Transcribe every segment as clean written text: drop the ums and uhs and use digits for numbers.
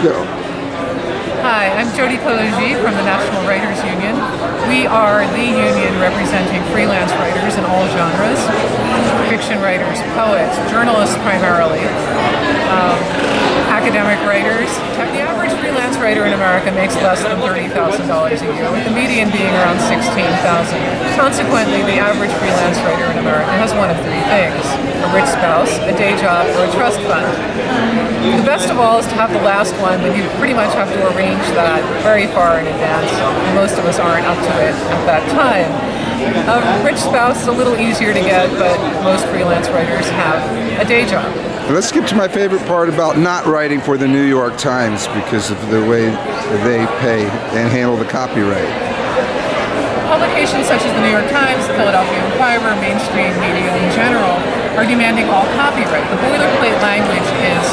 Go. Hi, I'm Jody Kolodzey from the National Writers Union. We are the union representing freelance writers in all genres, fiction writers, poets, journalists primarily, academic writers. The average freelance writer in America makes less than $30,000 a year, with the median being around $16,000. Consequently, the average freelance writer in America has one of three things: a rich spouse, a day job, or a trust fund. The best of all is to have the last one, but you pretty much have to arrange that very far in advance. Most of us aren't up to it at that time. A rich spouse is a little easier to get, but most freelance writers have a day job. Let's skip to my favorite part about not writing for the New York Times because of the way they pay and handle the copyright. Publications such as the New York Times, the Philadelphia Enquirer, mainstream media in general, are demanding all copyright. The boilerplate language is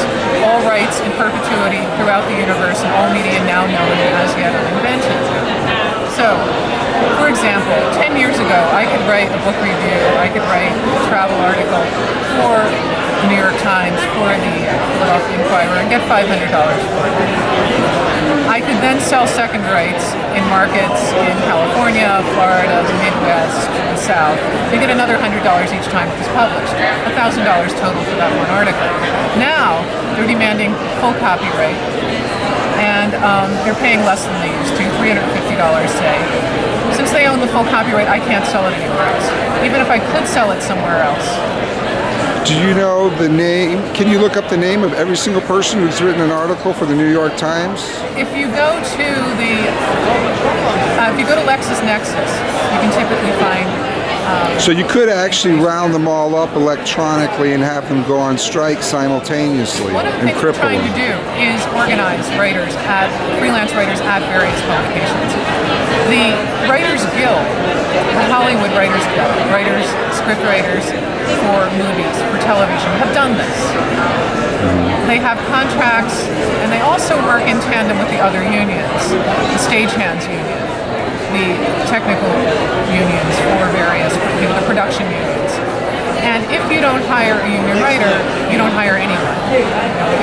all rights in perpetuity throughout the universe and all media now known as yet uninvented. So, for example, 10 years ago, I could write a book review, I could write a travel article for the New York Times, for the Philadelphia Enquirer, and get $500 for it. I could then sell second rights in markets in California, Florida, the Midwest, the South, and get another $100 each time it was published. $1,000 total for that one article. Now, they're demanding full copyright, and they're paying less than they used to, $350 say. Since they own the full copyright, I can't sell it anywhere else, even if I could sell it somewhere else. Do you know the name? Can you look up the name of every single person who's written an article for the New York Times? If you go to LexisNexis, you can typically find. So you could actually round them all up electronically and have them go on strike simultaneously. One of the things we're trying to do is organize writers freelance writers at various publications. The Writers Guild, the Hollywood Writers Guild, script writers for movies, for television, have done this. They have contracts, and they also work in tandem with the other unions, the stagehands union, the technical unions for various, the production unions. And if you don't hire a union writer, you don't hire anyone.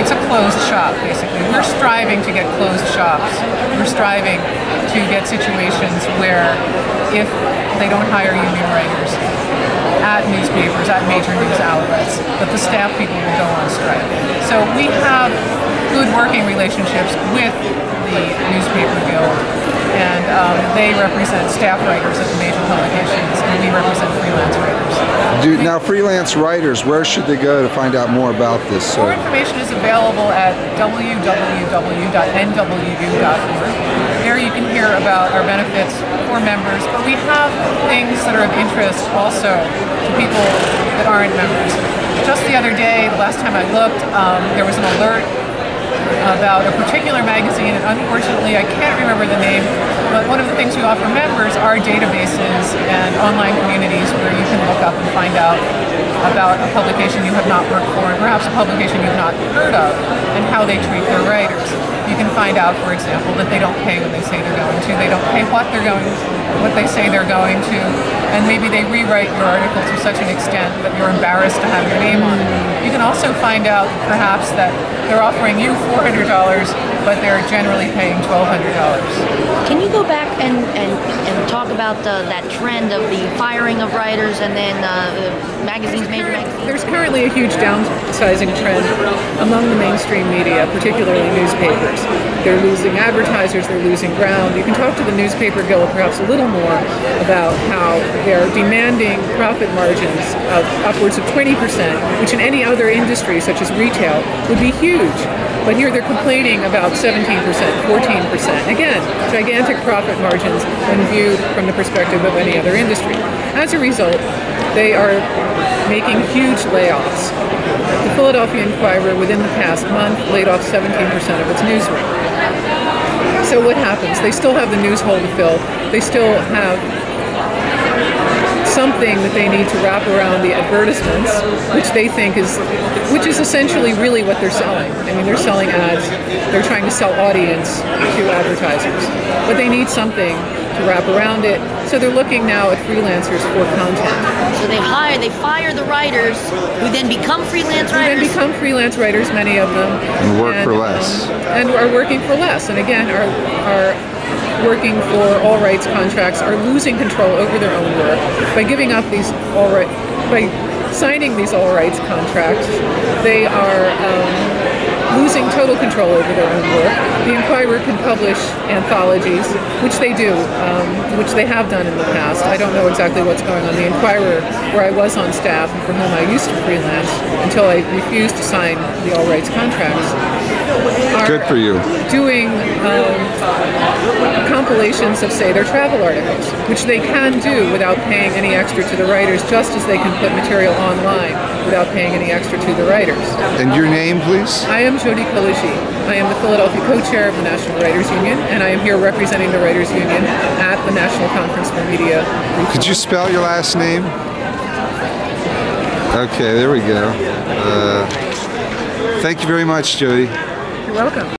It's a closed shop, basically. We're striving to get closed shops. We're striving to get situations where if they don't hire union writers at newspapers, at major news outlets, that the staff people will go on strike. So we have good working relationships with the Newspaper Guild, and they represent staff writers at the major publications, and we represent freelance writers. Now, freelance writers, where should they go to find out more about this? More information is available at www.nwu.org. There you can hear about our benefits for members, but we have things that are of interest also to people that aren't members. Just the other day, the last time I looked, there was an alert about a particular magazine, and unfortunately I can't remember the name, but one of the things we offer members are databases and online communities where you can look up and find out about a publication you have not worked for, and perhaps a publication you've not heard of, and how they treat their writers. You can find out, for example, that they don't pay when they say they're going to, they don't pay what they say they're going to, and maybe they rewrite your article to such an extent that you're embarrassed to have your name on it. You can also find out, perhaps, that they're offering you $400, but they're generally paying $1,200. Can you go back and talk about that trend of the firing of writers and then magazines, major magazines? There's currently a huge downsizing trend among the mainstream media, particularly newspapers. They're losing advertisers, they're losing ground. You can talk to the Newspaper Guild perhaps a little more about how they're demanding profit margins of upwards of 20%, which in any other industry, such as retail, would be huge. But here they're complaining about 17%, 14%. Again, gigantic profit margins when viewed from the perspective of any other industry. As a result, they are making huge layoffs. The Philadelphia Enquirer, within the past month, laid off 17% of its newsroom. So what happens? They still have the news hole to fill. They still have something that they need to wrap around the advertisements, which they think is essentially really what they're selling. I mean, they're selling ads. They're trying to sell audience to advertisers. But they need something to wrap around it. So they're looking now at freelancers for content. So they fire the writers, who then become freelance writers. Who then become freelance writers, many of them. And work for less. And are working for less. And again, are working for all rights contracts, are losing control over their own work by giving up these by signing these all rights contracts. They are losing total control over their own work. The Enquirer can publish anthologies, which they do, which they have done in the past. I don't know exactly what's going on. The Enquirer, where I was on staff and for whom I used to freelance until I refused to sign the all rights contracts, Good for you. doing compilations of, say, their travel articles, which they can do without paying any extra to the writers, just as they can put material online without paying any extra to the writers. And your name, please? I am Jody Kolodzey. I am the Philadelphia co-chair of the National Writers Union, and I am here representing the Writers Union at the National Conference for Media Reform. Could you spell your last name? Okay, there we go. Thank you very much, Jody. You're welcome.